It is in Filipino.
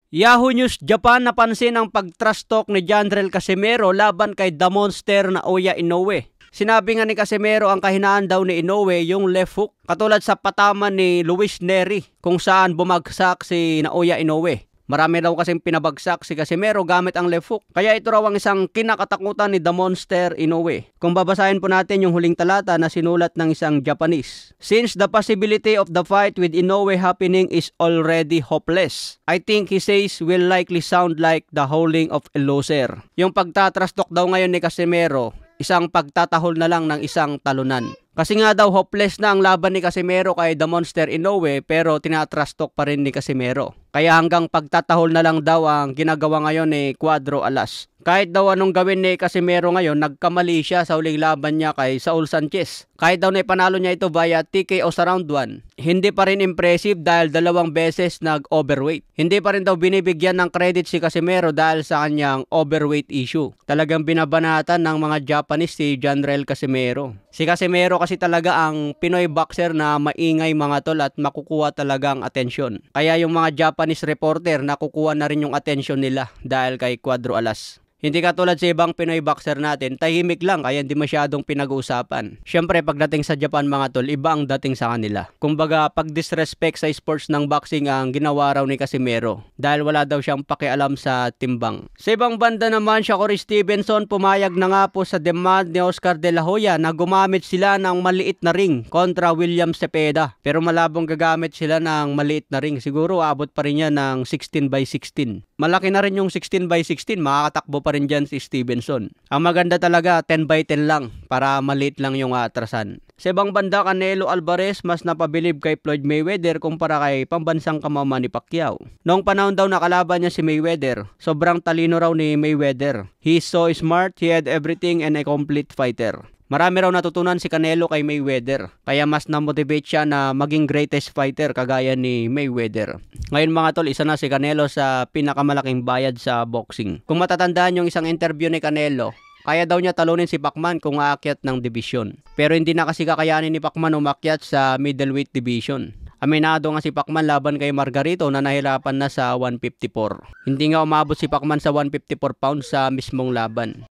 Yahoo News Japan napansin ang pag-trash talk ni Jandrel Casimero laban kay The Monster Naoya Inoue. Sinabi nga ni Casimero ang kahinaan daw ni Inoue yung left hook, katulad sa pataman ni Luis Nery kung saan bumagsak si Naoya Inoue. Marami daw kasing pinabagsak si Casimero gamit ang left hook. Kaya ito raw ang isang kinakatakutan ni The Monster Inoue. Kung babasahin po natin yung huling talata na sinulat ng isang Japanese. Since the possibility of the fight with Inoue happening is already hopeless, I think he says will likely sound like the howling of a loser. Yung pagtatrastok daw ngayon ni Casimero, isang pagtatahol na lang ng isang talunan. Kasi nga daw hopeless na ang laban ni Casimero kay The Monster Inoue pero tinatrastok pa rin ni Casimero. Kaya hanggang pagtatahol na lang daw ang ginagawa ngayon ni Cuadro Alas. Kahit daw anong gawin ni Casimero ngayon, nagkamali siya sa huling laban niya kay Saul Sanchez. Kahit daw na ipanalo niya ito via TKO sa round 1, hindi pa rin impressive dahil 2 beses nag-overweight. Hindi pa rin daw binibigyan ng credit si Casimero dahil sa kanyang overweight issue. Talagang binabanatan ng mga Japanese si Jandrel Casimero. Si Casimero kasi talaga ang Pinoy boxer na maingay mga tol at makukuha talaga ang atensyon. Kaya yung mga Japanese reporter nakukuha na rin yung atensyon nila dahil kay Cuadro Alas. Hindi katulad sa ibang Pinoy boxer natin, tahimik lang kaya hindi masyadong pinag-uusapan. Siyempre pagdating sa Japan mga tol, iba ang dating sa kanila. Kumbaga pag-disrespect sa sports ng boxing ang ginawa raw ni Casimero dahil wala daw siyang pakialam sa timbang. Sa ibang banda naman, Shakur Stevenson pumayag na nga po sa demand ni Oscar De La Hoya na gumamit sila ng maliit na ring kontra William Cepeda. Pero malabong gagamit sila ng maliit na ring. Siguro abot pa rin yan ng 16x16. Malaki na rin yung 16x16, makakatakbo pa rin dyan si Stevenson. Ang maganda talaga 10x10 lang para maliit lang yung atrasan. Sa ibang banda, Canelo Alvarez mas napabilib kay Floyd Mayweather kumpara kay pambansang kamama ni Pacquiao. Noong panahon daw nakalaban niya si Mayweather, sobrang talino raw ni Mayweather. He is so smart, he had everything and a complete fighter. Marami raw natutunan si Canelo kay Mayweather, kaya mas na-motivate siya na maging greatest fighter kagaya ni Mayweather. Ngayon mga tol, isa na si Canelo sa pinakamalaking bayad sa boxing. Kung matatandaan yung isang interview ni Canelo, kaya daw niya talunin si Pacman kung aakyat ng division. Pero hindi na kasi kakayanin ni Pacman umakyat sa middleweight division. Aminado nga si Pacman laban kay Margarito na nahirapan na sa 154. Hindi nga umabot si Pacman sa 154 pounds sa mismong laban.